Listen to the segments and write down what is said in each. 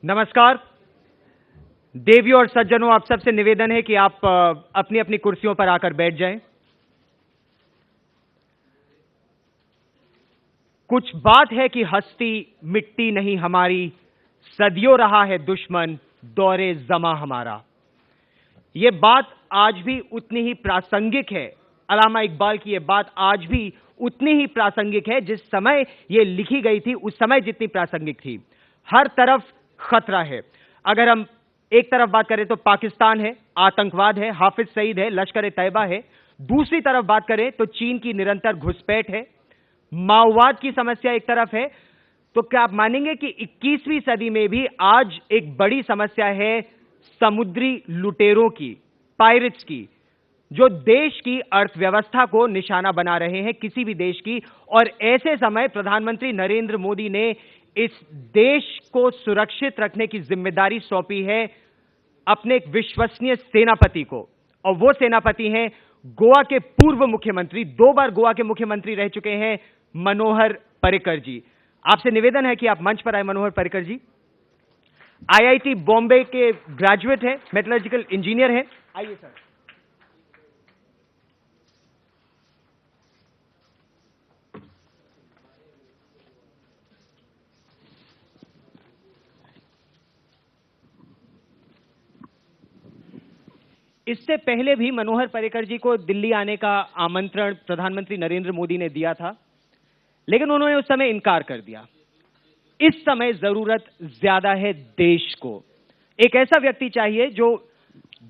नमस्कार। देवियों और सज्जनों, आप सबसे निवेदन है कि आप अपनी अपनी कुर्सियों पर आकर बैठ जाएं। कुछ बात है कि हस्ती मिट्टी नहीं हमारी, सदियों रहा है दुश्मन दौरे जमा हमारा। यह बात आज भी उतनी ही प्रासंगिक है। अल्लामा इकबाल की यह बात आज भी उतनी ही प्रासंगिक है जिस समय यह लिखी गई थी, उस समय जितनी प्रासंगिक थी। हर तरफ खतरा है। अगर हम एक तरफ बात करें तो पाकिस्तान है, आतंकवाद है, हाफिज सईद है, लश्कर तैयबा है। दूसरी तरफ बात करें तो चीन की निरंतर घुसपैठ है, माओवाद की समस्या एक तरफ है। तो क्या आप मानेंगे कि 21वीं सदी में भी आज एक बड़ी समस्या है समुद्री लुटेरों की, पायरेट्स की, जो देश की अर्थव्यवस्था को निशाना बना रहे हैं, किसी भी देश की। और ऐसे समय प्रधानमंत्री नरेंद्र मोदी ने इस देश को सुरक्षित रखने की जिम्मेदारी सौंपी है अपने एक विश्वसनीय सेनापति को, और वो सेनापति हैं गोवा के पूर्व मुख्यमंत्री, 2 बार गोवा के मुख्यमंत्री रह चुके हैं, मनोहर पर्रिकर जी। आपसे निवेदन है कि आप मंच पर आए। मनोहर पर्रिकर जी आईआईटी बॉम्बे के ग्रेजुएट हैं, मेटलर्जिकल इंजीनियर हैं। आइए सर। इससे पहले भी मनोहर पर्रिकर जी को दिल्ली आने का आमंत्रण प्रधानमंत्री नरेंद्र मोदी ने दिया था, लेकिन उन्होंने उस समय इनकार कर दिया। इस समय जरूरत ज्यादा है देश को। एक ऐसा व्यक्ति चाहिए जो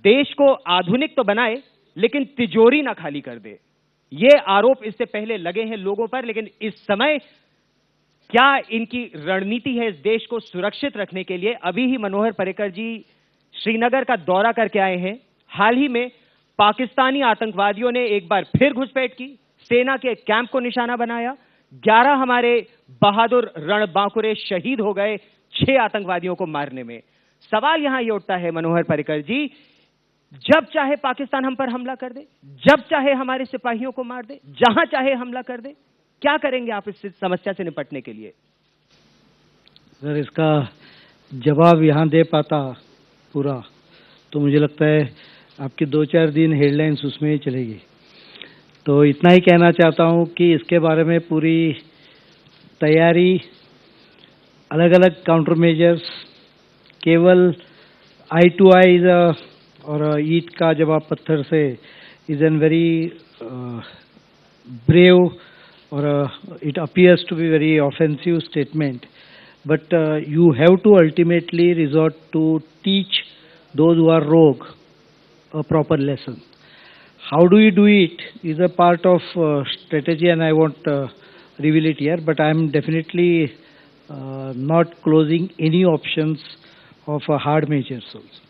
देश को आधुनिक तो बनाए लेकिन तिजोरी ना खाली कर दे। ये आरोप इससे पहले लगे हैं लोगों पर, लेकिन इस समय क्या इनकी रणनीति है इस देश को सुरक्षित रखने के लिए? अभी ही मनोहर पर्रिकर जी श्रीनगर का दौरा करके आए हैं। हाल ही में पाकिस्तानी आतंकवादियों ने एक बार फिर घुसपैठ की, सेना के कैंप को निशाना बनाया। 11 हमारे बहादुर रणबांकुरे शहीद हो गए 6 आतंकवादियों को मारने में। सवाल यहां यह उठता है मनोहर पर्रिकर जी, जब चाहे पाकिस्तान हम पर हमला कर दे, जब चाहे हमारे सिपाहियों को मार दे, जहां चाहे हमला कर दे, क्या करेंगे आप इस समस्या से निपटने के लिए? अगर इसका जवाब यहां दे पाता पूरा, तो मुझे लगता है आपकी 2-4 दिन हेडलाइंस उसमें ही चलेगी। तो इतना ही कहना चाहता हूं कि इसके बारे में पूरी तैयारी, अलग अलग काउंटर मेजर्स, केवल आई टू आई और ईंट का जवाब पत्थर से इज एन वेरी ब्रेव और it appears to be very offensive statement, but you have to ultimately resort to teach those who are rogue a proper lesson. How do you do it is a part of strategy, and I won't reveal it here, but I am definitely not closing any options of hard measures also.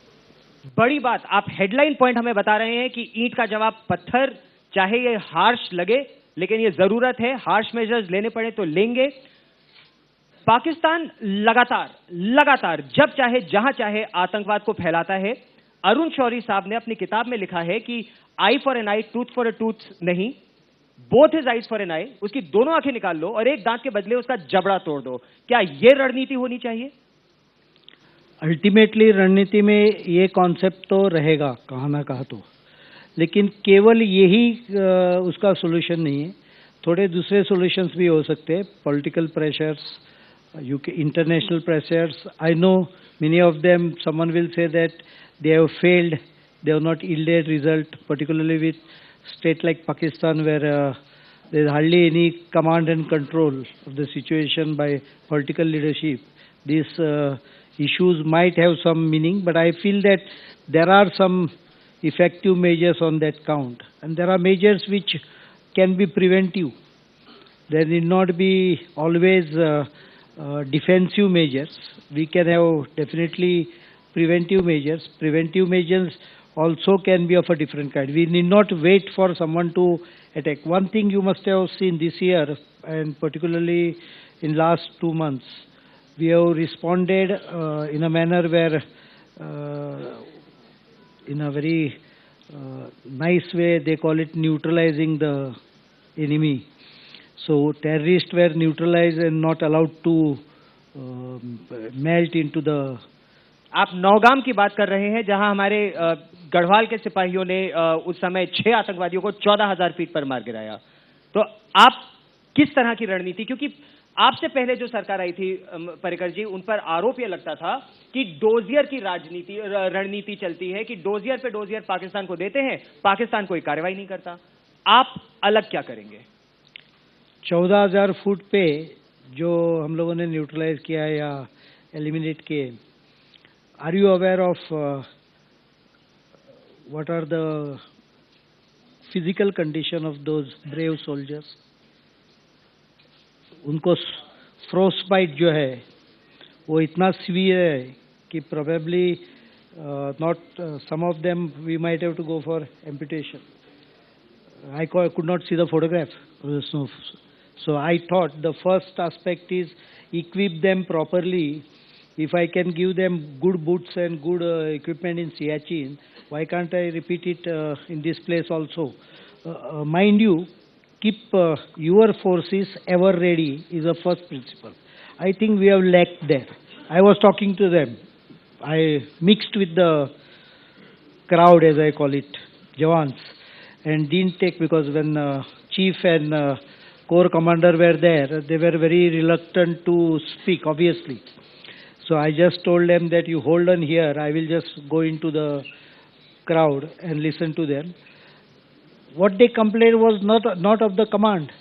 बड़ी बात, आप headline point हमें बता रहे हैं कि ईंट का जवाब पत्थर, चाहे ये हार्श लगे लेकिन ये जरूरत है, हार्श मेजर्स लेने पड़े तो लेंगे। पाकिस्तान लगातार जब चाहे जहां चाहे आतंकवाद को फैलाता है। अरुण शौरी साहब ने अपनी किताब में लिखा है कि eye for an eye, tooth for a tooth नहीं, both his eyes for an eye. उसकी दोनों आंखें निकाल लो और एक दांत के बदले उसका जबड़ा तोड़ दो। क्या यह रणनीति होनी चाहिए? अल्टीमेटली रणनीति में ये कॉन्सेप्ट तो रहेगा कहाँ ना कहाँ तो, लेकिन केवल यही उसका सोल्यूशन नहीं है। थोड़े दूसरे सॉल्यूशंस भी हो सकते हैं। Political pressures, UK international pressures, I know many of them, someone will say that they have failed, they have not yielded result, particularly with state like Pakistan where there is hardly any command and control of the situation by political leadership. These issues might have some meaning, but I feel that there are some effective measures on that count, and there are measures which can be preventive. There need not be always defensive measures. We can have definitely preventive measures. Preventive measures also can be of a different kind. We need not wait for someone to attack. One thing you must have seen this year, and particularly in last 2 months, we have responded in a manner where in a very nice way, they call it neutralizing the enemy. So terrorists were neutralized and not allowed to melt into the आप नौगाम की बात कर रहे हैं, जहां हमारे गढ़वाल के सिपाहियों ने उस समय 6 आतंकवादियों को 14,000 फीट पर मार गिराया। तो आप किस तरह की रणनीति, क्योंकि आपसे पहले जो सरकार आई थी पर्रिकर जी, उन पर आरोप यह लगता था कि डोजियर की रणनीति चलती है कि डोजियर पे डोजियर पाकिस्तान को देते हैं, पाकिस्तान कोई कार्रवाई नहीं करता। आप अलग क्या करेंगे? 14,000 फुट पे जो हम लोगों ने न्यूट्रलाइज किया या एलिमिनेट किए, are you aware of what are the physical condition of those brave soldiers? उनको फ्रोस्ट बाइट जो है वो इतना सीवियर है कि probably not some of them we might have to go for amputation. I could not see the photograph. So I thought the first aspect is equip them properly. If I can give them good boots and good equipment in Siachen, why can't I repeat it in this place also? Mind you, keep your forces ever ready is the first principle. I think we have lacked there. I was talking to them. I mixed with the crowd, as I call it, Jawans, and didn't take, because when chief and corps commander were there, they were very reluctant to speak, obviously. So I just told them that you hold on here, I will just go into the crowd and listen to them. What they complained was not of the command.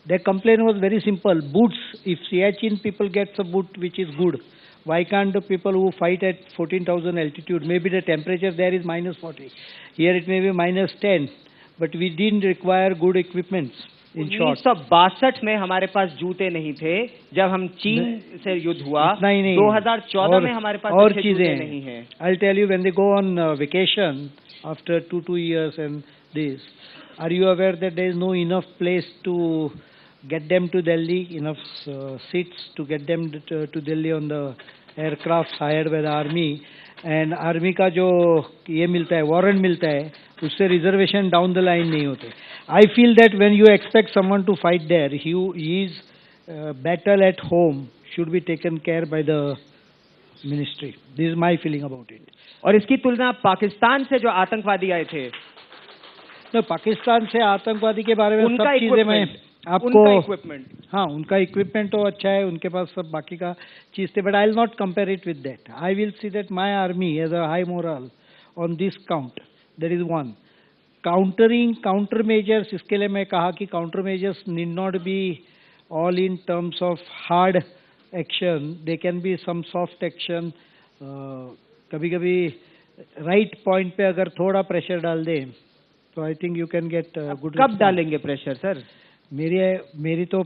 Their complaint was very simple. Boots, if Siachen people gets a boot which is good, why can't the people who fight at 14,000 altitude, maybe the temperature there is -40, here it may be -10, but we didn't require good equipments. In short, 1962 में हमारे पास जूते नहीं थे जब हम चीन से युद्ध हुआ। 2014 में हमारे पास और अच्छे चीजें जूते नहीं हैं। I'll tell you, when they go on vacation after 2 years and this, are you aware that there is no enough place to get them to Delhi, enough seats to get them to Delhi on the aircraft hired by the army, and army का जो ये मिलता है, warrant मिलता है, उससे reservation down the line नहीं होते. I feel that when you expect someone to fight there, his battle at home should be taken care by the ministry. This is my feeling about it. और इसकी तुलना पाकिस्तान से जो आतंकवादी आए थे, तो पाकिस्तान से आतंकवादी के बारे में उनका सब चीजें मैं आपको, उनका इक्विपमेंट, हाँ, उनका इक्विपमेंट तो अच्छा है, उनके पास सब बाकी का चीज थे, but I will not compare it with that. I will see that my army has a high moral on this count. There is one counter measures. इसके लिए मैं कहा कि counter measures need not be all in terms of hard action. They can be some soft action. कभी कभी right point पे अगर थोड़ा प्रेशर डाल दे तो I think you can get good. कब डालेंगे प्रेशर सर? मेरी तो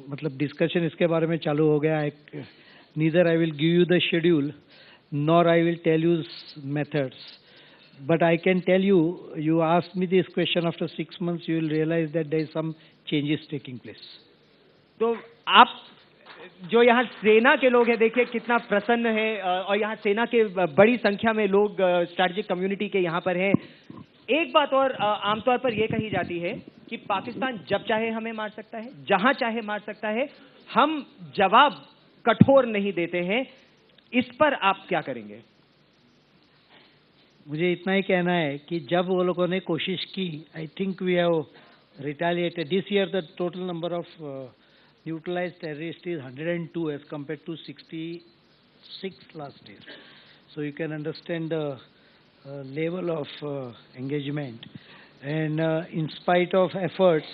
मतलब डिस्कशन इसके बारे में चालू हो गया है. Neither I will give you the schedule nor I will tell you methods, but I can tell you, you asked me this question after 6 months, you will realize that there is some changes taking place. तो आप जो यहाँ सेना के लोग हैं, देखिए कितना प्रसन्न है, और यहाँ सेना के बड़ी संख्या में लोग स्ट्रैटेजिक कम्युनिटी के यहाँ पर हैं. एक बात और आमतौर पर यह कही जाती है कि पाकिस्तान जब चाहे हमें मार सकता है, जहां चाहे मार सकता है, हम जवाब कठोर नहीं देते हैं. इस पर आप क्या करेंगे? मुझे इतना ही कहना है कि जब वो लोगों ने कोशिश की, I think we have retaliated. This year the total number of neutralized terrorist is 102 as compared to 66 last year. So you can understand the level of engagement, and in spite of efforts,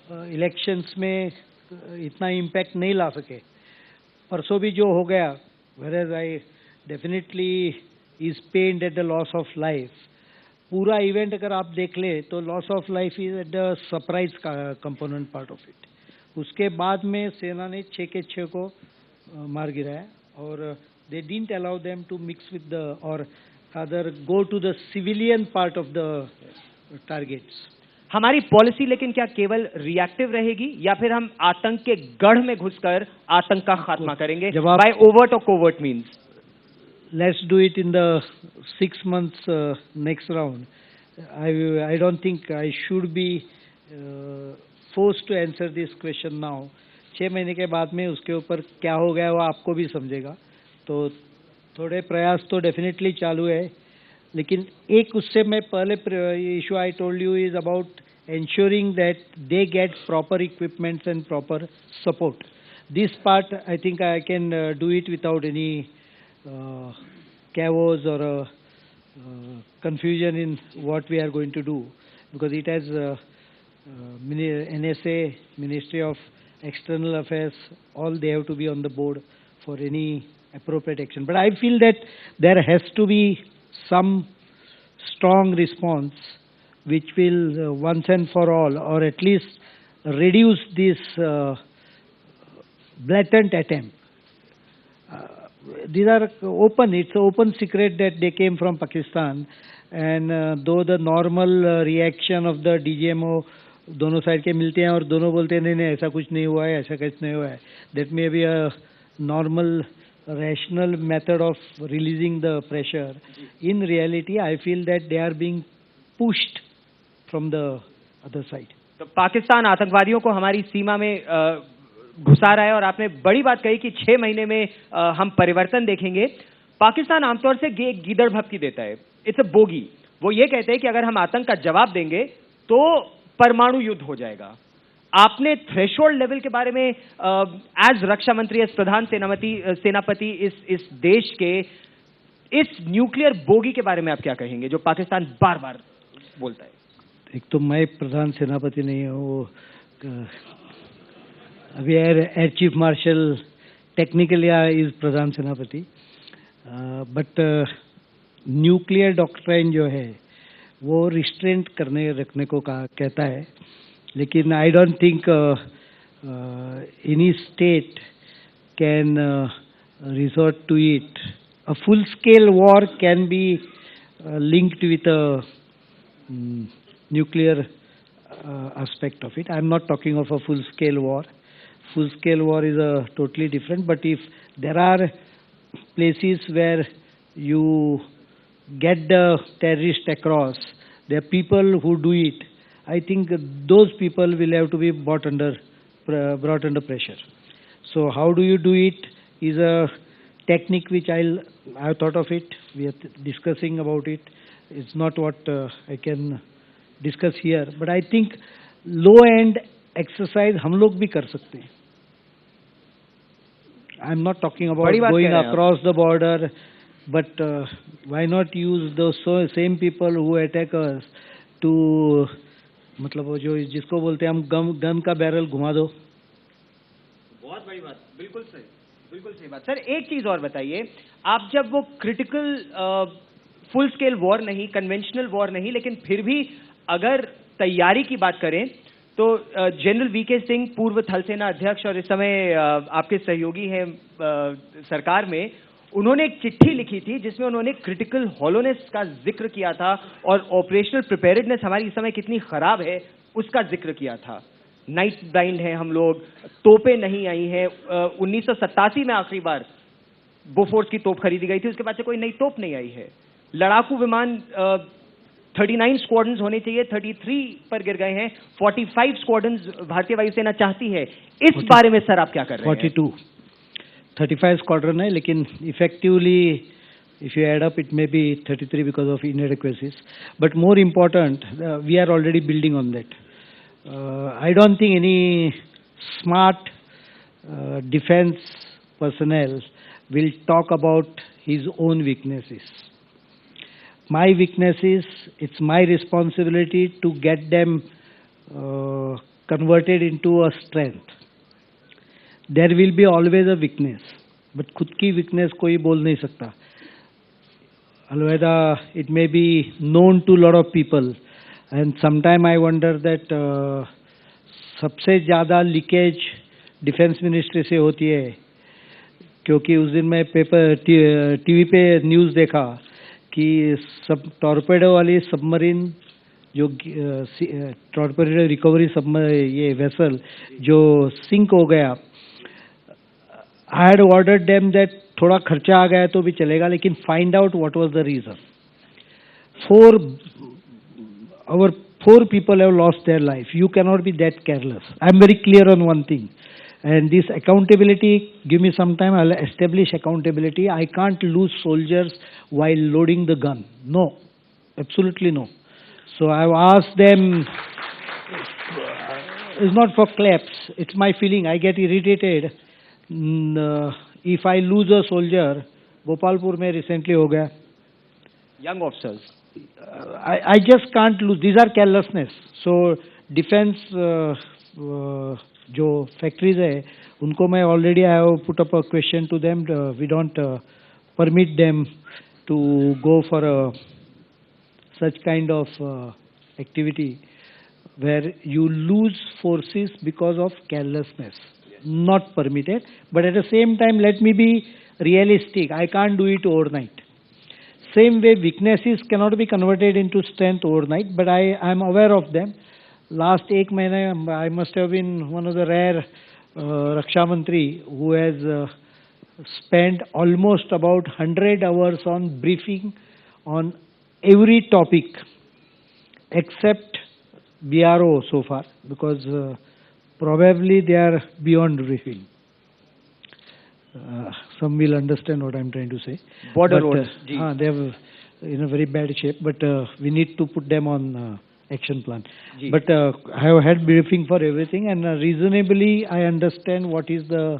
elections में इतना impact नहीं ला सके. परसों भी जो हो गया, whereas I definitely is pained at the loss of life. पूरा इवेंट अगर आप देख ले तो loss of life is at the surprise component part of it. उसके बाद में सेना ने 6 के 6 को मार गिराया, और they didn't allow them to mix with the, or rather go to the civilian part of the targets. हमारी पॉलिसी लेकिन क्या केवल रिएक्टिव रहेगी, या फिर हम आतंक के गढ़ में घुसकर आतंक का खात्मा करेंगे बाय ओवर्ट और covert means? Let's do it in the 6 months next round. I don't think I should be forced to answer this question now. 6 महीने के बाद में उसके ऊपर क्या हो गया वो आपको भी समझेगा. तो थोड़े प्रयास तो डेफिनेटली चालू है, लेकिन एक उससे मैं पहले issue I told you is about ensuring that they get proper equipments and proper support. This part, I think I can do it without any chaos or confusion in what we are going to do, because it has NSA, Ministry of External Affairs, all they have to be on the board for any appropriate action. But I feel that there has to be some strong response which will once and for all, or at least reduce this blatant attempt. These are open, it's an open secret that they came from Pakistan, and though the normal reaction of the DGMO, दोनों side के मिलते हैं और दोनों बोलते हैं नहीं नहीं ऐसा कुछ नहीं हुआ है, ऐसा कुछ नहीं हुआ है. That may be a normal rational method of releasing the pressure. In reality, I feel that they are being pushed from the other side. तो पाकिस्तान आतंकवादियों को हमारी सीमा में घुसा रहा है, और आपने बड़ी बात कही कि 6 महीने में हम परिवर्तन देखेंगे. पाकिस्तान आमतौर से गीदड़ भपकी देता है, इट्स अ बोगी. वो ये कहते हैं कि अगर हम आतंक का जवाब देंगे तो परमाणु युद्ध हो जाएगा. आपने थ्रेशोल्ड लेवल के बारे में एज रक्षा मंत्री, एज प्रधान सेनापति इस देश के इस न्यूक्लियर बोगी के बारे में आप क्या कहेंगे जो पाकिस्तान बार बार बोलता है? एक तो मैं प्रधान सेनापति नहीं हूँ, वो अभी air chief marshal technically is प्रधान सेनापति, बट न्यूक्लियर डॉक्ट्राइन जो है वो रिस्ट्रेंट रखने को कहता है. लेकिन I don't think any state can resort to it. A full scale war can be linked with a nuclear aspect of it. I am not talking of a full-scale war. Full-scale war is a totally different. But if there are places where you get the terrorist across, there are people who do it. I think those people will have to be brought under pressure. So how do you do it is a technique which I thought of it. We are discussing about it. It's not what I can discuss here. But I think low-end exercise हम लोग भी कर सकते हैं. I'm not talking about going across the border, but why not use those same people who attack us to, मतलब वो जो जिसको बोलते हैं हम गन का बैरल घुमा दो. बहुत बड़ी बात, बिल्कुल सही बात. सर एक चीज और बताइए, आप जब वो क्रिटिकल फुल स्केल वॉर नहीं, कन्वेंशनल वॉर नहीं, लेकिन फिर भी अगर तैयारी की बात करें तो जनरल वीके सिंह, पूर्व थल सेना अध्यक्ष और इस समय आपके सहयोगी हैं सरकार में, उन्होंने एक चिट्ठी लिखी थी जिसमें उन्होंने क्रिटिकल हॉलोनेस का जिक्र किया था और ऑपरेशनल प्रिपेयर्डनेस हमारी इस समय कितनी खराब है उसका जिक्र किया था. नाइट ब्लाइंड है हम लोग, तोपें नहीं आई हैं. 1987 में आखिरी बार बोफोर्स की तोप खरीदी गई थी, उसके बाद से कोई नई तोप नहीं आई है. लड़ाकू विमान 39 स्क्वाड्रन्स होने चाहिए, 33 पर गिर गए हैं. 45 स्क्वाड्रन्स भारतीय वायुसेना चाहती है. इस बारे में सर आप क्या कर रहे हैं? 35 स्क्वाड्रन है, लेकिन effectively if you add up it may be 33 because of inadequacies. But more important, we are already building on that. I don't think any smart defense personnel will talk about his own weaknesses. My weaknesses, it's my responsibility to get them converted into a strength. There will be always a weakness, but खुद की weakness कोई बोल नहीं सकता. Alweda, it may be known to a lot of people, and sometime I wonder that सबसे ज़्यादा leakage defence ministry से होती है, क्योंकि उस दिन मैं टीवी पे न्यूज़ देखा कि सब टॉर्पेडो वाली सबमरीन जो टॉर्पेडो रिकवरी ये वेसल जो सिंक हो गया, I had ordered them that थोड़ा खर्चा आ गया तो भी चलेगा, लेकिन find out what was the reason. Four people have lost their life. You cannot be that careless. I am very clear on one thing. And this accountability, give me some time, I'll establish accountability. I can't lose soldiers while loading the gun. No, absolutely no. So I've asked them, it's not for claps, it's my feeling. I get irritated if I lose a soldier. Gopalpur में recently हो गया. Young officers. I just can't lose. These are carelessness. So defense जो factories है, उनको मैं already I have put up a question to them. We don't permit them to go for such kind of activity where you lose forces because of carelessness. Not permitted. But at the same time, let me be realistic. I can't do it overnight. Same way, weaknesses cannot be converted into strength overnight, but I am aware of them. Last 1 month, I must have been one of the rare Raksha Mantri who has spent almost about 100 hours on briefing on every topic except BRO so far, because probably they are beyond briefing. Some will understand what I'm trying to say. Border roads. They are in a very bad shape, but we need to put them on action plan. But I have had briefing for everything, and reasonably I understand what is the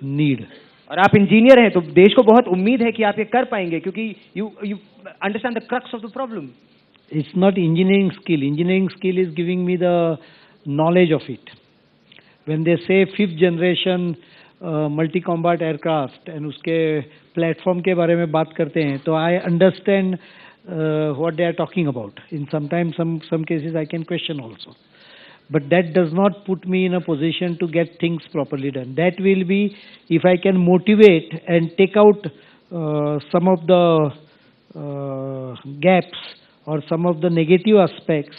need. और आप engineer हैं तो देश को बहुत उम्मीद है कि आप ये कर पाएंगे, क्योंकि you understand the crux of the problem. It's not engineering skill. Engineering skill is giving me the knowledge of it. When they say 5th generation multi-combat aircraft and उसके platform के बारे में बात करते हैं, तो I understand what they are talking about. In sometimes some cases I can question also. But that does not put me in a position to get things properly done. That will be if I can motivate and take out some of the gaps or some of the negative aspects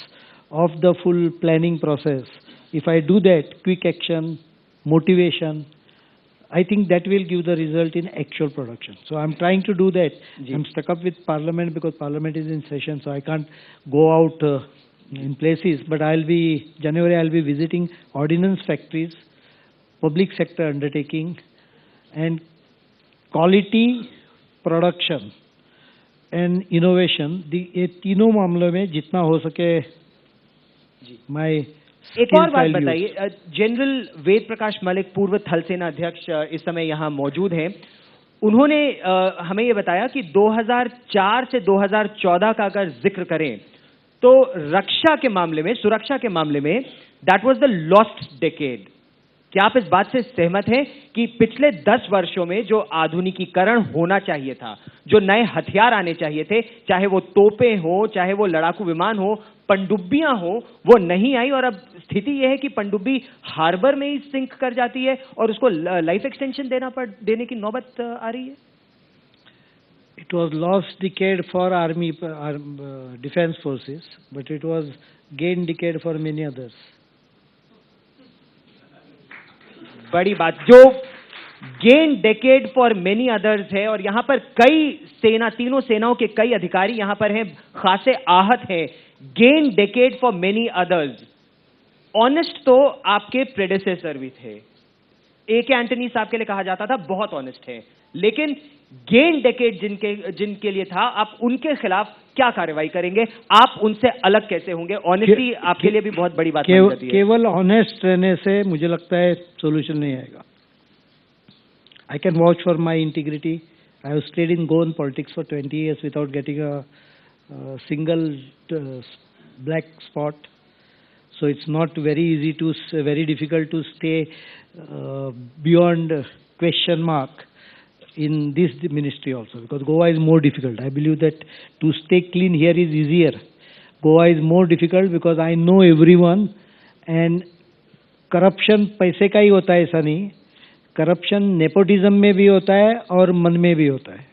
of the full planning process. If I do that, quick action, motivation, I think that will give the result in actual production. So I'm trying to do that. I'm stuck up with Parliament because Parliament is in session, so I can't go out in places. But January I'll be visiting ordnance factories, public sector undertaking, and quality production and innovation. ये तीनों मामलों में जितना हो सके मैं एक और बात बताइए, जनरल वेद प्रकाश मलिक पूर्व थल सेना अध्यक्ष इस समय यहाँ मौजूद हैं. उन्होंने हमें ये बताया कि 2004 से 2014 का अगर जिक्र करें तो रक्षा के मामले में, सुरक्षा के मामले में that was the lost decade. क्या आप इस बात से सहमत हैं कि पिछले 10 वर्षों में जो आधुनिकीकरण होना चाहिए था, जो नए हथियार आने चाहिए थे, चाहे वो तोपें हो, चाहे वो लड़ाकू विमान हो, पनडुब्बियां हो, वो नहीं आई और अब स्थिति यह है कि पनडुब्बी हार्बर में ही सिंक कर जाती है और उसको लाइफ एक्सटेंशन देने की नौबत आ रही है? It was lost decade for army, defense forces, but it was gained decade for many others. बड़ी बात, जो gain decade for many others है, और यहां पर कई सेना, तीनों सेनाओं के कई अधिकारी यहां पर हैं, खासे आहत हैं. Gain decade for many others. Honest तो आपके प्रेडेसेसर भी थे. A.K. एंटनी साहब के लिए कहा जाता था बहुत ऑनेस्ट है, लेकिन गेन डेकेड जिनके लिए था, आप उनके खिलाफ क्या कार्रवाई करेंगे? आप उनसे अलग कैसे होंगे? ऑनेस्टी आपके लिए भी बहुत बड़ी बात बन जाती है. केवल ऑनेस्ट रहने से मुझे लगता है सोल्यूशन नहीं आएगा. I can vouch for my integrity. I have stayed in Goan politics for 20 years without getting a single black spot. So it's not very difficult to stay beyond question mark in this ministry also, because Goa is more difficult. I believe that to stay clean here is easier. Goa is more difficult because I know everyone, and corruption पैसे का ही होता है ऐसा नहीं. Corruption nepotism में भी होता है और मन में भी होता है.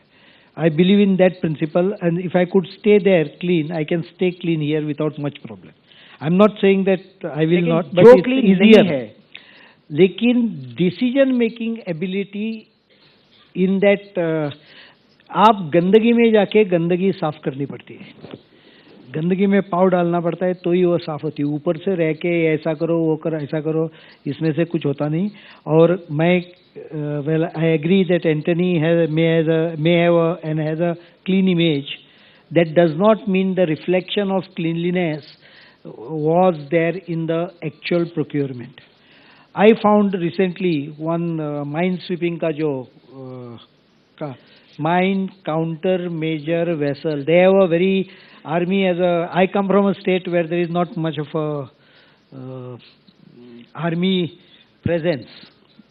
I believe in that principle, and if I could stay there clean, I can stay clean here without much problem. I'm not saying that I will not, but it's easier. लेकिन decision making ability in that आप गंदगी में जाके गंदगी साफ करनी पड़ती है. गंदगी में पाव डालना पड़ता है तो ही वो साफ होती है। ऊपर से रह के ऐसा करो वो करो ऐसा करो, इसमें से कुछ होता नहीं। और मैं well, I agree that Antony may have and has a clean image. That does not mean the reflection of cleanliness was there in the actual procurement. I found recently one mine sweeping का जो mine counter measure vessel. They have a very army as a. I come from a state where there is not much of a army presence,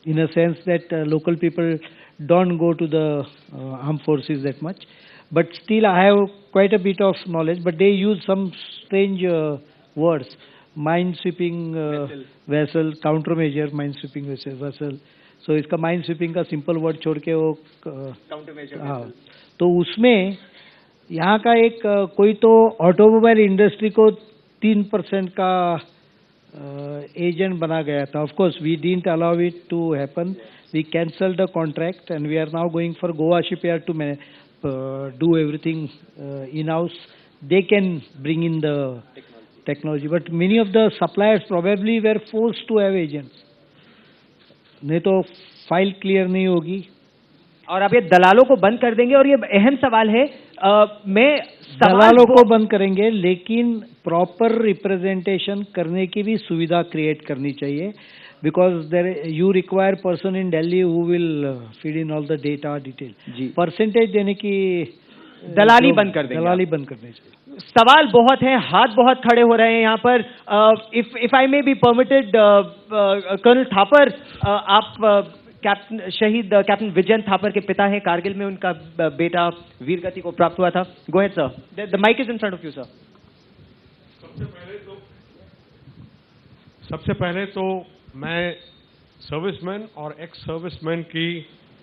in a sense that local people don't go to the armed forces that much. But still I have quite a bit of knowledge, but they use some strange words. Mine sweeping vessel, countermeasure mine sweeping vessel. So इसका mine sweeping का simple word छोड़ के वो countermeasure, हाँ, तो उसमें यहाँ का एक कोई तो ऑटोमोबाइल इंडस्ट्री को 3% का एजेंट बना गया था. Of course, we didn't allow it to happen. We cancelled the contract and we are now going for Goa shipyard to do everything in-house. They can bring in the technology, but many of the suppliers probably were forced to have agents. नहीं तो file clear नहीं होगी. और आप ये दलालों को बंद कर देंगे. और ये अहम सवाल है. मैं दलालों को बंद करेंगे, लेकिन प्रॉपर रिप्रेजेंटेशन करने की भी सुविधा क्रिएट करनी चाहिए. Because there you require person in Delhi who will feed in all the data detail. Percentage देने की दलाली बंद कर देंगे. दलाली बंद करनी चाहिए. सवाल बहुत हैं, हाथ बहुत खड़े हो रहे हैं यहाँ पर. If I may be permitted, colonel Thapar, आप कैप्टन शहीद कैप्टन विजयन थापर के पिता हैं. कारगिल में उनका बेटा वीर गति को प्राप्त हुआ था. Go ahead sir, the mic is in front of you sir. सबसे पहले तो मैं सर्विसमैन और एक्स सर्विसमैन की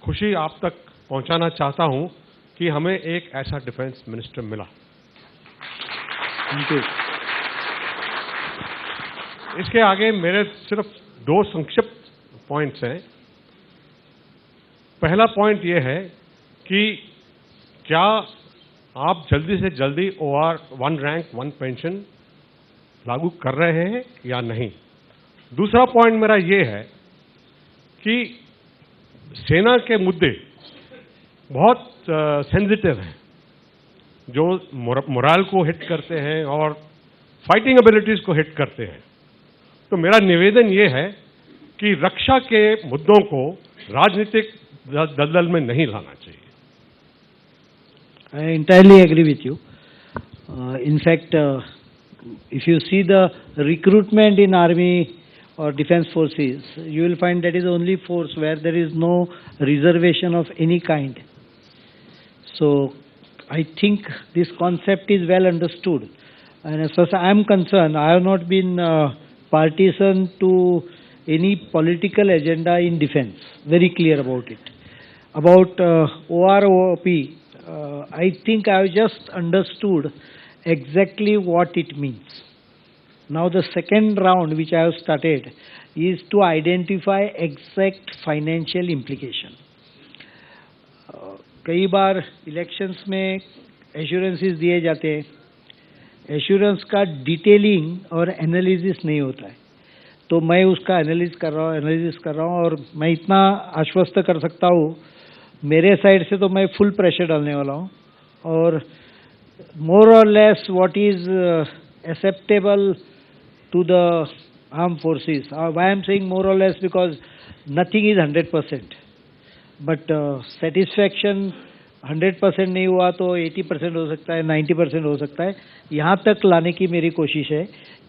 खुशी आप तक पहुंचाना चाहता हूं कि हमें एक ऐसा डिफेंस मिनिस्टर मिला. Thank you. इसके आगे मेरे सिर्फ 2 संक्षिप्त पॉइंट्स हैं. पहला पॉइंट यह है कि क्या आप जल्दी से जल्दी OR 1 रैंक 1 पेंशन लागू कर रहे हैं या नहीं. दूसरा पॉइंट मेरा यह है कि सेना के मुद्दे बहुत सेंसिटिव हैं, जो मोरल को हिट करते हैं और फाइटिंग एबिलिटीज को हिट करते हैं. तो मेरा निवेदन यह है कि रक्षा के मुद्दों को राजनीतिक दलदल में नहीं लाना चाहिए. I entirely agree with you. In fact, if you see the recruitment in army or defense forces, you will find that is the only force where there is no reservation of any kind. So I think this concept is well understood, and as far as I am concerned, I have not been partisan to any political agenda in defense. Very clear about it. About OROP, I think I have just understood exactly what it means. Now the second round which I have started is to identify exact financial implication. कई बार elections में assurances दिए जाते हैं, assurance का detailing और analysis नहीं होता है. तो मैं उसका एनालिसिस कर रहा हूँ और मैं इतना आश्वस्त कर सकता हूँ, मेरे साइड से तो मैं फुल प्रेशर डालने वाला हूँ. और more or less what is acceptable to the arm forces. Why I am saying more or less because nothing is 100%, but satisfaction 100% नहीं हुआ तो 80% हो सकता है, 90% हो सकता है. यहाँ तक लाने की मेरी कोशिश है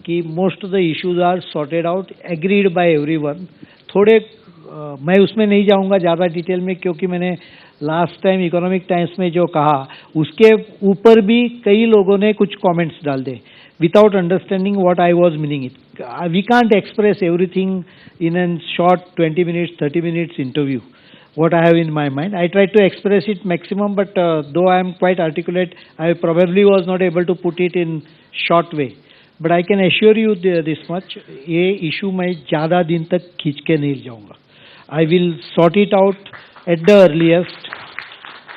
कि most of the issues are sorted out, agreed by everyone. थोड़े मैं उसमें नहीं जाऊंगा ज़्यादा डिटेल में, क्योंकि मैंने लास्ट टाइम इकोनॉमिक टाइम्स में जो कहा उसके ऊपर भी कई लोगों ने कुछ कमेंट्स डाल दे without understanding what I was meaning it. We can't express everything in an short 20 minutes 30 minutes interview what I have in my mind. I tried to express it maximum, but though I am quite articulate, I probably was not able to put it in short way. But I can assure you this much, ये issue मैं ज़्यादा दिन तक खींच के नहीं जाऊँगा. I will sort it out at the earliest,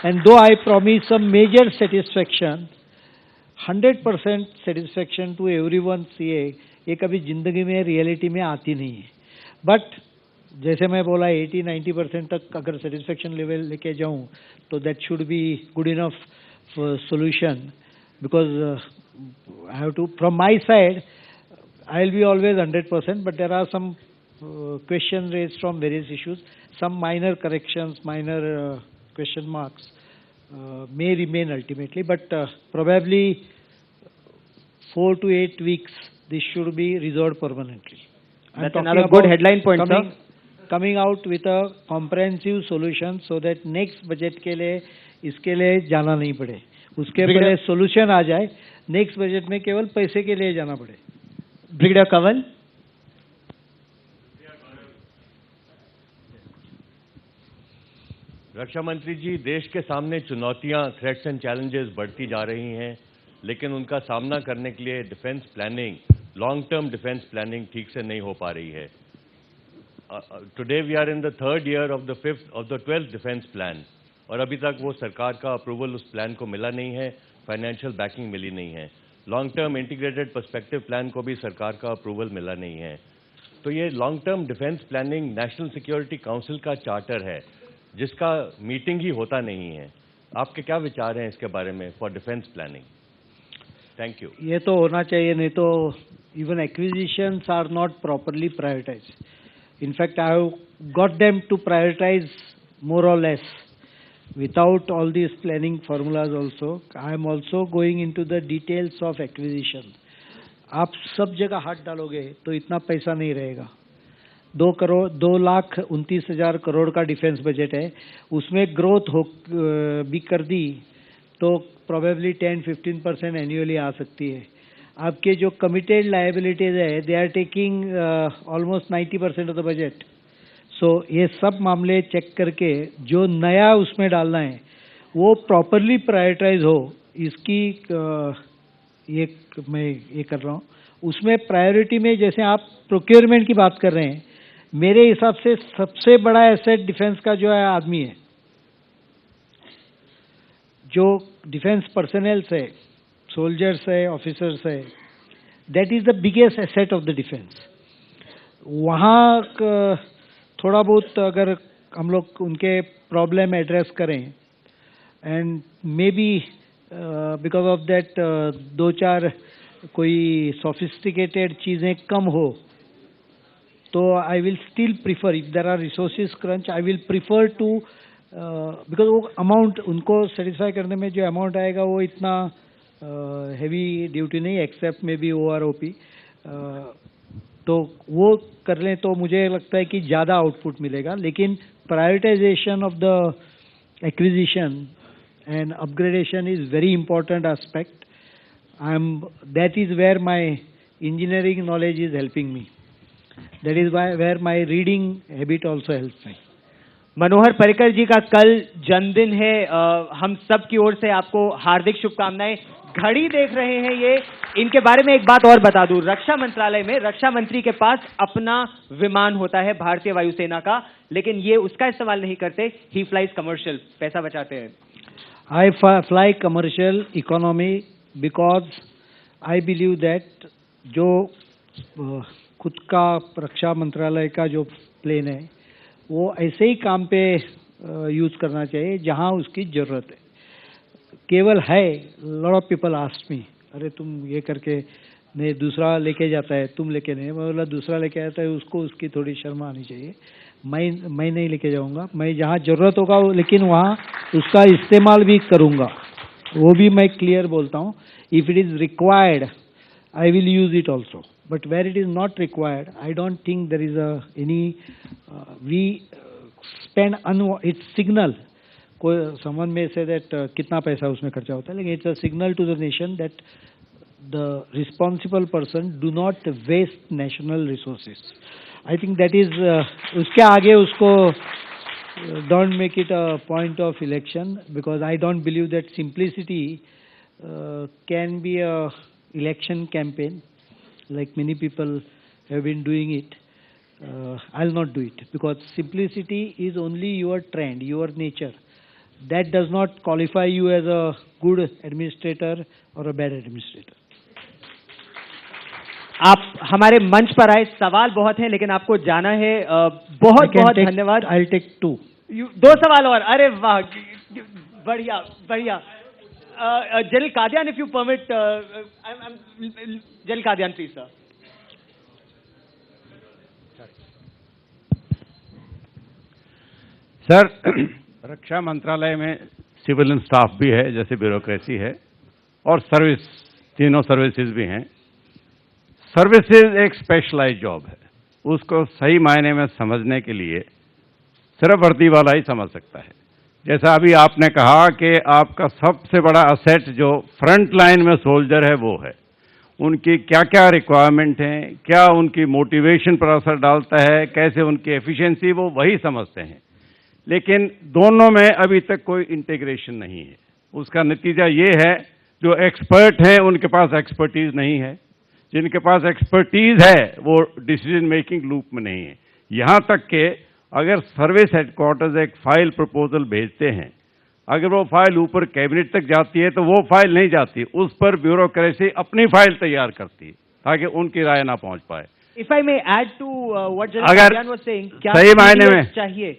and though I promise some major satisfaction, 100% satisfaction to everyone ये कभी जिंदगी में रियलिटी में आती नहीं है. बट जैसे मैं बोला 80-90% तक अगर सेटिस्फेक्शन लेवल लेके जाऊं तो that should be good enough solution, because I have to, from my side, I will be always 100%, but there are some questions raised from various issues. Some minor corrections, minor question marks may remain ultimately, but probably 4 to 8 weeks this should be resolved permanently. That's another good headline point, sir. Coming out with a comprehensive solution so that next budget के लिए इसके लिए जाना नहीं पड़े, उसके पहले solution आ जाए, नेक्स्ट बजट में केवल पैसे के लिए जाना पड़े. ब्रिगेडियर कंवल. रक्षा मंत्री जी, देश के सामने चुनौतियां, थ्रेट्स एंड चैलेंजेस बढ़ती जा रही हैं, लेकिन उनका सामना करने के लिए defence planning, long term defence planning ठीक से नहीं हो पा रही है. Today we are in the third year of the 12th defence plan, और अभी तक वो सरकार का अप्रूवल उस प्लान को मिला नहीं है, फाइनेंशियल बैकिंग मिली नहीं है. Long term integrated perspective plan को भी सरकार का अप्रूवल मिला नहीं है. तो ये long term defence planning national security council का चार्टर है, जिसका मीटिंग ही होता नहीं है. आपके क्या विचार हैं इसके बारे में for defence planning? Thank you. ये तो होना चाहिए, नहीं तो even acquisitions are not properly prioritise. In fact I have got them to prioritise more or less without all these planning formulas. Also I am also going into the details of acquisition. आप सब जगह हाथ डालोगे तो इतना पैसा नहीं रहेगा. 2,29,000 करोड़ का डिफेंस बजट है, उसमें ग्रोथ हो भी कर दी तो प्रोबेबली 10-15% एनुअली आ सकती है. आपके जो कमिटेड लायबिलिटीज है, they are taking almost 90% of the budget. So ये सब मामले चेक करके जो नया उसमें डालना है वो प्रॉपरली प्रायोरिटाइज हो, इसकी ये मैं ये कर रहा हूँ. उसमें प्रायोरिटी में जैसे आप प्रोक्योरमेंट की बात कर रहे हैं, मेरे हिसाब से सबसे बड़ा एसेट डिफेंस का जो है आदमी है. जो डिफेंस पर्सनल्स है, सोल्जर्स है, ऑफिसर्स है, that is the biggest asset of the defence. वहाँ थोड़ा बहुत अगर हम लोग उनके प्रॉब्लम एड्रेस करें and maybe because of that 2-4 कोई सोफिस्टिकेटेड चीज़ें कम हो, तो I will still prefer, if there are resources crunch, I will prefer to, because वो अमाउंट उनको सेटिस्फाई करने में जो अमाउंट आएगा वो इतना हैवी ड्यूटी नहीं, एक्सेप्ट मे बी OROP. तो वो कर लें तो मुझे लगता है कि ज़्यादा आउटपुट मिलेगा. लेकिन prioritisation of the acquisition and upgradation is very important aspect. That is where my engineering knowledge is helping me. That is where my reading habit also helps me. Manohar Parrikar ji का कल जन्मदिन है. हम सब की ओर से आपको हार्दिक शुभकामनाएं. घड़ी देख रहे हैं ये, इनके बारे में एक बात और बता दूं, रक्षा मंत्रालय में रक्षा मंत्री के पास अपना विमान होता है भारतीय वायुसेना का, लेकिन ये उसका इस्तेमाल नहीं करते. ही फ्लाइज कमर्शियल, पैसा बचाते हैं. आई fly commercial economy because I believe that जो खुद का रक्षा मंत्रालय का जो प्लेन है वो ऐसे ही काम पे यूज करना चाहिए जहां उसकी जरूरत है. केवल है, lot of people ask me, अरे तुम ये करके नहीं, दूसरा लेके जाता है, तुम लेके नहीं. मैं बोला दूसरा लेके आता है उसको उसकी थोड़ी शर्म आनी चाहिए. मैं नहीं लेके जाऊंगा, मैं जहाँ जरूरत होगा लेकिन वहाँ उसका इस्तेमाल भी करूंगा, वो भी मैं क्लियर बोलता हूँ. If it is required I will use it also, but where it is not required, I don't think there is any we spend it's signal. Someone may say that कितना पैसा उसमें खर्चा होता है, लेकिन it's a signal to the nation that the responsible person do not waste national resources. I think that is उसके आगे उसको don't make it a point of election, because I don't believe that simplicity can be a election campaign like many people have been doing it. I'll not do it, because simplicity is only your trend, your nature. that does not qualify you as a good administrator or a bad administrator. आप हमारे मंच पर आए, सवाल बहुत हैं लेकिन आपको जाना है। बहुत बहुत धन्यवाद। I'll take 2. 2 सवाल और। अरे वाह, बढ़िया बढ़िया। General Kadian, if you permit, general Kadian please sir. Sir, रक्षा मंत्रालय में सिविलियन स्टाफ भी है, जैसे ब्यूरोक्रेसी है, और सर्विस, तीनों सर्विसेज भी हैं। सर्विसेज एक स्पेशलाइज्ड जॉब है, उसको सही मायने में समझने के लिए सिर्फ वर्दी वाला ही समझ सकता है। जैसा अभी आपने कहा कि आपका सबसे बड़ा असेट जो फ्रंट लाइन में सोल्जर है वो है, उनकी क्या क्या रिक्वायरमेंट हैं, क्या उनकी मोटिवेशन पर असर डालता है, कैसे उनकी एफिशिएंसी, वो वही समझते हैं। लेकिन दोनों में अभी तक कोई इंटीग्रेशन नहीं है। उसका नतीजा ये है, जो एक्सपर्ट हैं उनके पास एक्सपर्टीज नहीं है, जिनके पास एक्सपर्टीज है वो डिसीजन मेकिंग लूप में नहीं है। यहाँ तक कि अगर सर्विस हेडक्वार्टर्स एक फाइल प्रपोजल भेजते हैं, अगर वो फाइल ऊपर कैबिनेट तक जाती है तो वो फाइल नहीं जाती, उस पर ब्यूरोक्रेसी अपनी फाइल तैयार करती है ताकि उनकी राय ना पहुंच पाए। If I may add to what general अगर कादियान वाज सेइंग, क्या सही मायने में चाहिए?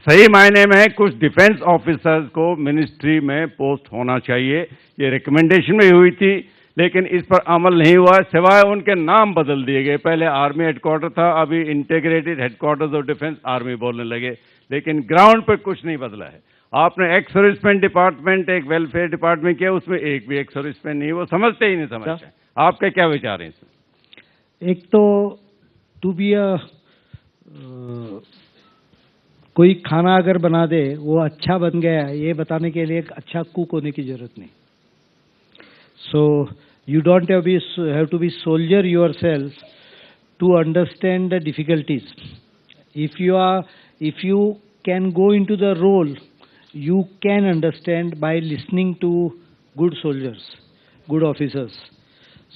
सही मायने में कुछ डिफेंस ऑफिसर्स को मिनिस्ट्री में पोस्ट होना चाहिए। ये रिकमेंडेशन में हुई थी लेकिन इस पर अमल नहीं हुआ, सिवाय उनके नाम बदल दिए गए। पहले आर्मी हेडक्वार्टर था, अभी integrated headquarters of defence army बोलने लगे, लेकिन ग्राउंड पर कुछ नहीं बदला है। आपने एक्स सर्विसमैन डिपार्टमेंट, एक वेलफेयर डिपार्टमेंट किया, उसमें एक भी एक्स सर्विसमैन नहीं, वो समझते ही नहीं समझते। आपके क्या विचार हैं इसमें? एक तो टू बी कोई खाना अगर बना दे वो अच्छा बन गया, ये बताने के लिए एक अच्छा कुक होने की जरूरत नहीं। So you don't have to be soldier yourself to understand the difficulties. If you can go into the role, you can understand by listening to good soldiers, good officers.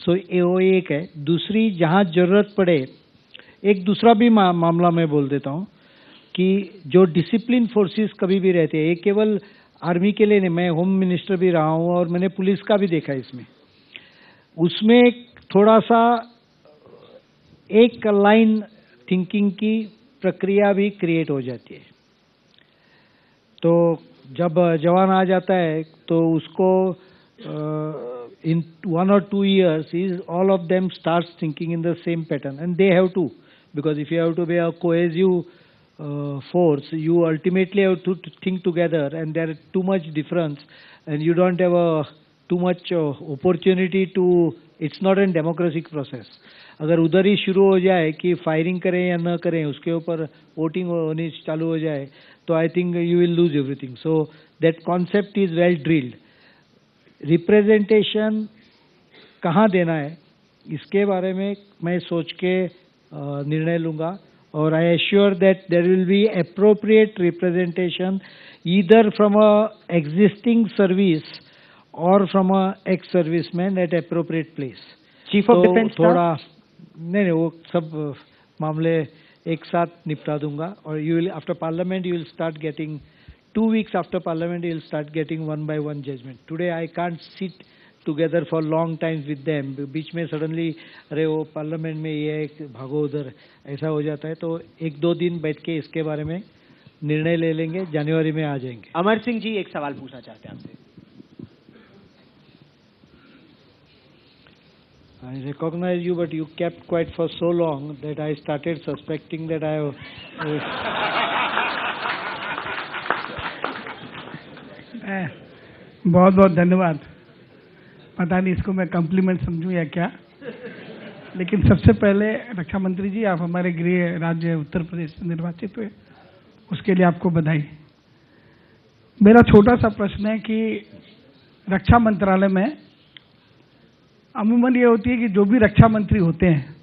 So वो एक है। दूसरी, जहाँ जरूरत पड़े, एक दूसरा भी मामला मैं बोल देता हूँ कि जो डिसिप्लिन फोर्सेस कभी भी रहते हैं, ये केवल आर्मी के लिए नहीं, मैं होम मिनिस्टर भी रहा हूँ और मैंने पुलिस का भी देखा इसमें। उसमें थोड़ा सा एक लाइन थिंकिंग की प्रक्रिया भी क्रिएट हो जाती है। तो जब जवान आ जाता है तो उसको इन 1 or 2 years all of them starts thinking in the same pattern, and they have to, because if you have to be a cohesive force, you ultimately have to think together, and there is too much difference and you don't have too much opportunity to, it's not a democratic process. अगर उधर ही शुरू हो जाए कि firing करें या न करें, उसके ऊपर वोटिंग होनी चालू हो जाए, तो I think you will lose everything. So that concept is well drilled. Representation कहाँ देना है, इसके बारे में मैं सोच के निर्णय लूँगा, और I assure that there will be appropriate representation either from a existing service or from a ex-serviceman at appropriate place. Chief of Defence थोड़ा नहीं, वो सब मामले एक साथ निपटा दूंगा, और you will, after Parliament you will start getting, 2 weeks after Parliament you will start getting one by one judgment. Today I can't sit together for long times with them. बीच में suddenly अरे वो Parliament में ये भागो उधर, ऐसा हो जाता है। तो 1-2 दिन बैठ के इसके बारे में निर्णय ले लेंगे, जनवरी में आ जाएंगे। अमर सिंह जी एक सवाल पूछना चाहते हैं आपसे। I recognize you, but you kept quiet for so long that I started suspecting that I बहुत बहुत धन्यवाद। पता नहीं इसको मैं कॉम्प्लीमेंट समझूं या क्या, लेकिन सबसे पहले रक्षा मंत्री जी, आप हमारे गृह राज्य उत्तर प्रदेश से निर्वाचित हुए, उसके लिए आपको बधाई। मेरा छोटा सा प्रश्न है कि रक्षा मंत्रालय में अमूमन ये होती है कि जो भी रक्षा मंत्री होते हैं,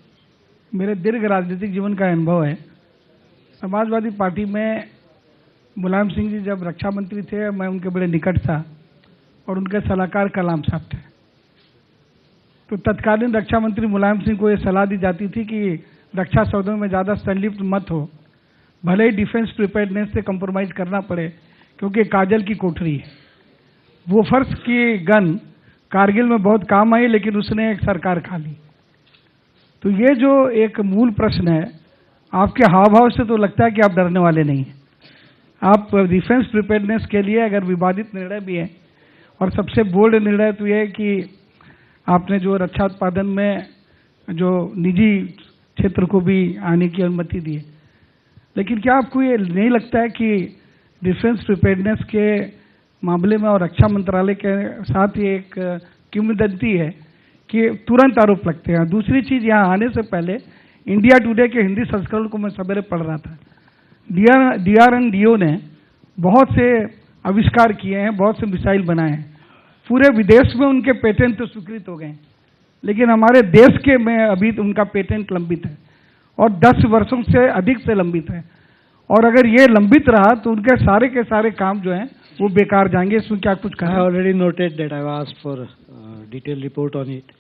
मेरे दीर्घ राजनीतिक जीवन का अनुभव है, समाजवादी पार्टी में मुलायम सिंह जी जब रक्षा मंत्री थे, मैं उनके बड़े निकट था और उनके सलाहकार कलाम साहब थे। तो तत्कालीन रक्षा मंत्री मुलायम सिंह को ये सलाह दी जाती थी कि रक्षा सौदों में ज़्यादा संलिप्त मत हो, भले ही डिफेंस प्रिपेयर्डनेस से कंप्रोमाइज करना पड़े, क्योंकि काजल की कोठरी है। वो फर्स्ट की गन कारगिल में बहुत काम आई, लेकिन उसने एक सरकार खा ली। तो ये जो एक मूल प्रश्न है, आपके हाव भाव से तो लगता है कि आप डरने वाले नहीं हैं। आप डिफेंस प्रिपेयर्डनेस के लिए अगर विवादित निर्णय भी है, और सबसे बोल्ड निर्णय तो यह है कि आपने जो रक्षा उत्पादन में जो निजी क्षेत्र को भी आने की अनुमति दी है, लेकिन क्या आपको ये नहीं लगता है कि डिफेंस प्रिपेयर्डनेस के मामले में और रक्षा मंत्रालय के साथ ये एक किंवदंती है कि तुरंत आरोप लगते हैं? दूसरी चीज, यहाँ आने से पहले इंडिया टुडे के हिंदी संस्करण को मैं सवेरे पढ़ रहा था। DRDO ने बहुत से आविष्कार किए हैं, बहुत से मिसाइल बनाए हैं, पूरे विदेश में उनके पेटेंट तो स्वीकृत हो गए हैं, लेकिन हमारे देश के में अभी तो उनका पेटेंट लंबित है और 10 वर्षों से अधिक से लंबित है। और अगर ये लंबित रहा तो उनके सारे के सारे काम जो हैं वो बेकार जाएंगे। इसमें क्या कुछ कहा? I already noted that I've asked for detailed report on it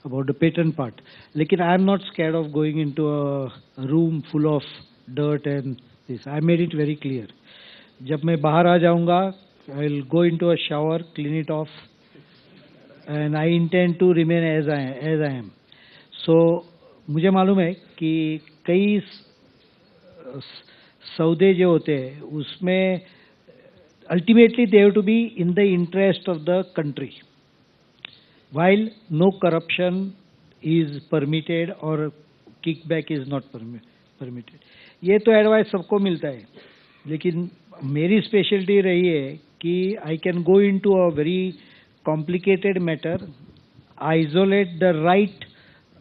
about the patent part. लेकिन I am not scared of going into a room full of dirt and this. I made it very clear. जब मैं बाहर आ जाऊंगा, I will go into a shower, clean it off, and I intend to remain as I am. So मुझे मालूम है कि कई सौदे जो होते हैं उसमें ultimately they have to be in the interest of the country, while no corruption is permitted or kickback is not permitted. ये तो एडवाइस सबको मिलता है, लेकिन मेरी स्पेशलिटी रही है कि I can go into a very complicated matter, isolate the right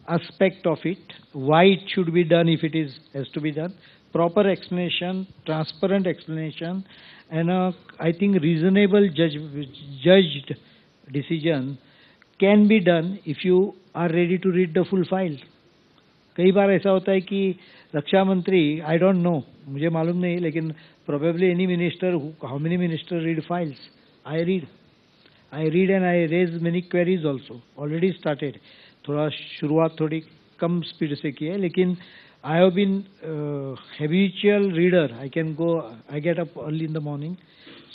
aspect of it, why it should be done if it has to be done, proper explanation, transparent explanation, and I think reasonable judged decision can be done if you are ready to read the full file. कई बार ऐसा होता है कि रक्षा मंत्री, I don't know, मुझे मालूम नहीं, लेकिन probably any minister, how many ministers read files? I read and I raise many queries also. Already started. थोड़ा शुरुआत थोड़ी कम स्पीड से की है, लेकिन I have been habitual reader. I get up early in the morning.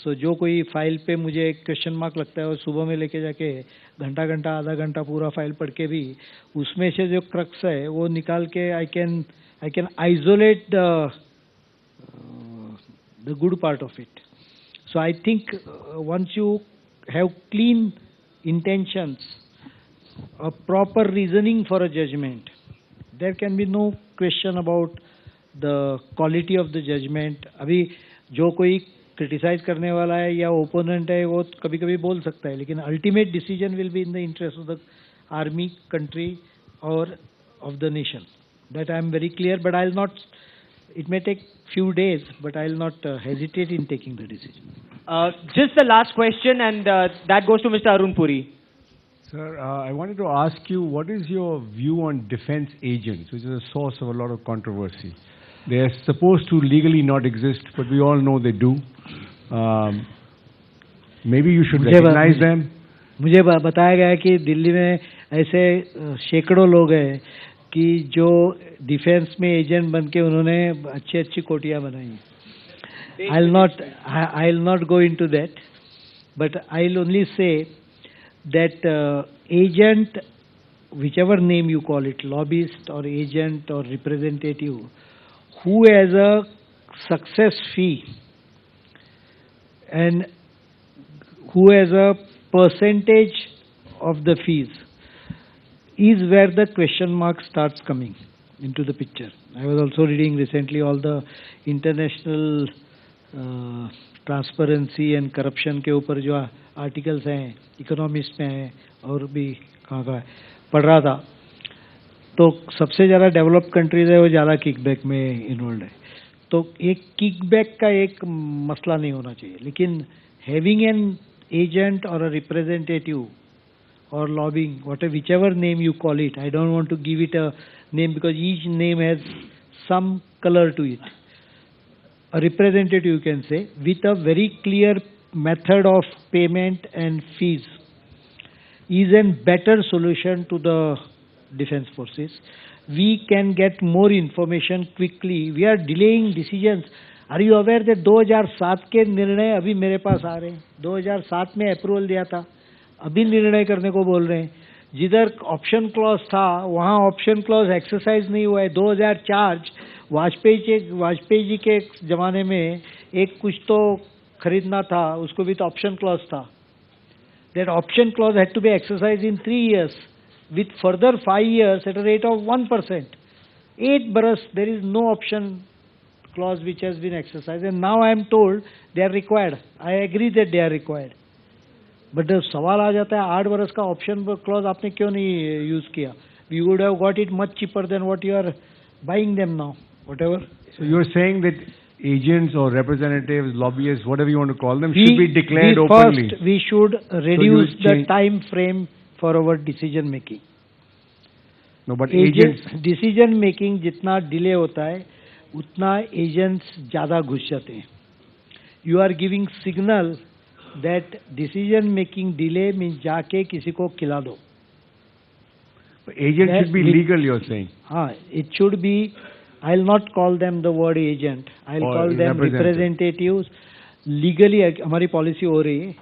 So जो कोई file पे मुझे क्वेश्चन मार्क लगता है, वो सुबह में लेके जाके घंटा आधा घंटा पूरा फाइल पढ़ के भी उसमें से जो क्रक्स है वो निकाल के I can isolate the good part of it. So I think once you have clean intentions, a proper reasoning for a judgment, there can be no question about the quality of the judgment. अभी जो कोई criticise करने वाला है या opponent है वो कभी कभी बोल सकता है, लेकिन ultimate decision will be in the interest of the army, country और of the nation. That I am very clear, but I will not. It may take few days, but I will not hesitate in taking the decision. Just the last question, and that goes to Mr. Arun Puri. Sir, I wanted to ask you, what is your view on defense agents, which is a source of a lot of controversy? They are supposed to legally not exist, but we all know they do. Maybe you should recognize them. मुझे बताया गया है कि दिल्ली में ऐसे सैकड़ों लोग हैं कि जो डिफेंस में एजेंट बन के उन्होंने अच्छी कोटियां बनाई हैं. I'll not go into that, but I'll only say that agent, whichever name you call it, lobbyist or agent or representative, who has a success fee and who has a percentage of the fees, is where the question mark starts coming into the picture. I was also reading recently all the international transparency and corruption के ऊपर जो articles हैं, economist में हैं और भी कहाँ पढ़ रहा था, तो सबसे ज़्यादा डेवलप्ड कंट्रीज है वो ज़्यादा किकबैक में इन्वॉल्व है. तो एक किकबैक का एक मसला नहीं होना चाहिए, लेकिन हैविंग एन एजेंट और a representative or lobbying, whichever name you call it, I don't want to give it a name because each name has some color to it. A representative, you can say, with a very clear method of payment and fees, is a better solution to the defense forces. We can get more information quickly. We are delaying decisions. Are you aware that 2007 के निर्णय अभी मेरे पास आ रहे हैं? 2007 में approval दिया था, अभी निर्णय करने को बोल रहे हैं। जिधर ऑप्शन क्लॉज था वहाँ ऑप्शन क्लॉज एक्सरसाइज नहीं हुआ है। 2004 वाजपेयी जी के जमाने में एक कुछ तो खरीदना था, उसको भी तो ऑप्शन क्लॉज था। That option clause had to be exercise in 3 years with further 5 years at a rate of 1%. 8 बरस there is no option clause which has been exercised, and now I am told they are required. I agree that they are required. But सवाल आ जाता है 8 बरस का option clause आपने क्यों नहीं use किया? You would have got it much cheaper than what you are buying them now, whatever. So you're saying that agents or representatives, lobbyists, whatever you want to call them, should be declared openly. First, we should reduce the change- time frame for our decision making. No, but agents. Decision making जितना delay होता है उतना agents ज्यादा घुस जाते हैं. You are giving signal that decision making delay mean जाके किसी को खिला दो. Agents should be legal, you're saying. हाँ, it should be. I'll not call them the word agent. I'll Or call them representatives. Legally, हमारी policy हो रही है.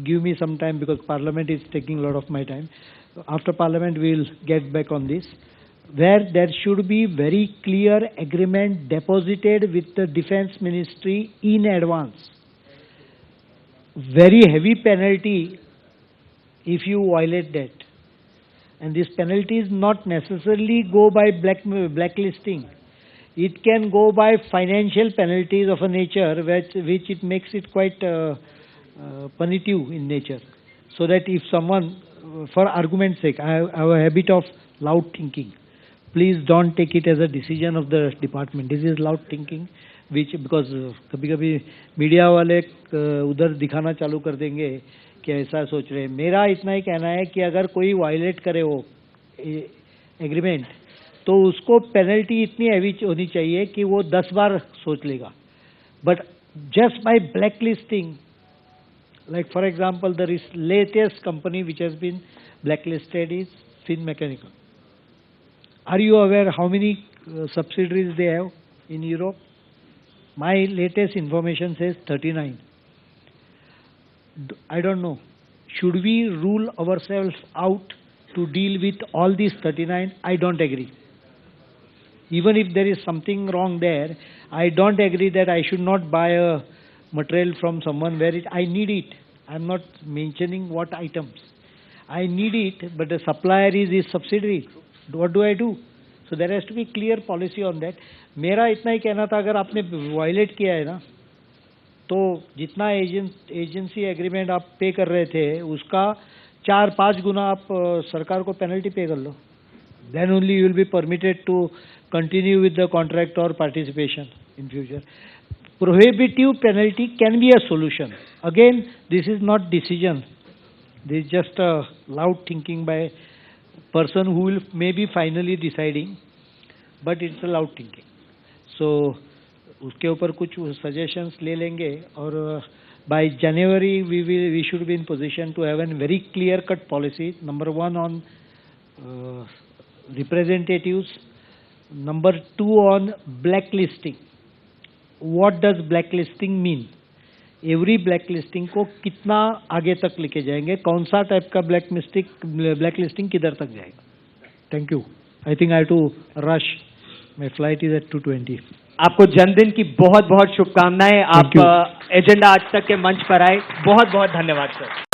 Give me some time because Parliament is taking a lot of my time. After Parliament, we'll get back on this. Where there should be very clear agreement deposited with the Defence Ministry in advance. Very heavy penalty if you violate that. And these penalties not necessarily go by blacklisting. It can go by financial penalties of a nature which it makes it quite punitive in nature. So that if someone, for argument's sake, I have a habit of loud thinking. Please don't take it as a decision of the department. This is loud thinking, which because कभी-कभी media वाले उधर दिखाना चालू कर देंगे कि ऐसा सोच रहे हैं. मेरा इतना ही कहना है कि अगर कोई वायलेट करे वो एग्रीमेंट तो उसको पेनल्टी इतनी हैवी होनी चाहिए कि वो 10 बार सोच लेगा. But just by black listing, like for example, the latest company which has been blacklisted is Finn Mechanical. Are you aware how many subsidiaries they have in Europe? My latest information says 39. I don't know. Should we rule ourselves out to deal with all these 39? I don't agree. Even if there is something wrong there, I don't agree that I should not buy a material from someone where I need it. I'm not mentioning what items. I need it, but the supplier is his subsidiary. What do I do? So there has to be clear policy on that. मेरा इतना ही कहना था, अगर आपने violet किया है ना, तो जितना एजेंसी एग्रीमेंट आप पे कर रहे थे उसका 4-5 गुना आप सरकार को पेनल्टी पे कर लो. Then only you will be permitted to continue with the contract or participation in future. Prohibitive penalty can be a solution. Again, this is not decision. This is just a loud thinking by person who will maybe finally deciding, but it's a loud thinking. So, उसके ऊपर कुछ suggestions ले लेंगे और by January we should be in position to have a very clear cut policy. Number 1 on representatives. Number 2 on blacklisting. What does blacklisting mean? Every blacklisting को कितना आगे तक लेके जाएंगे, कौन सा टाइप का ब्लैकलिस्टिंग किधर तक जाएगा. Thank you. I think I to rush. My flight is at 2:20. आपको जन्मदिन की बहुत बहुत शुभकामनाएं. आप एजेंडा आज तक के मंच पर आए. बहुत बहुत धन्यवाद सर.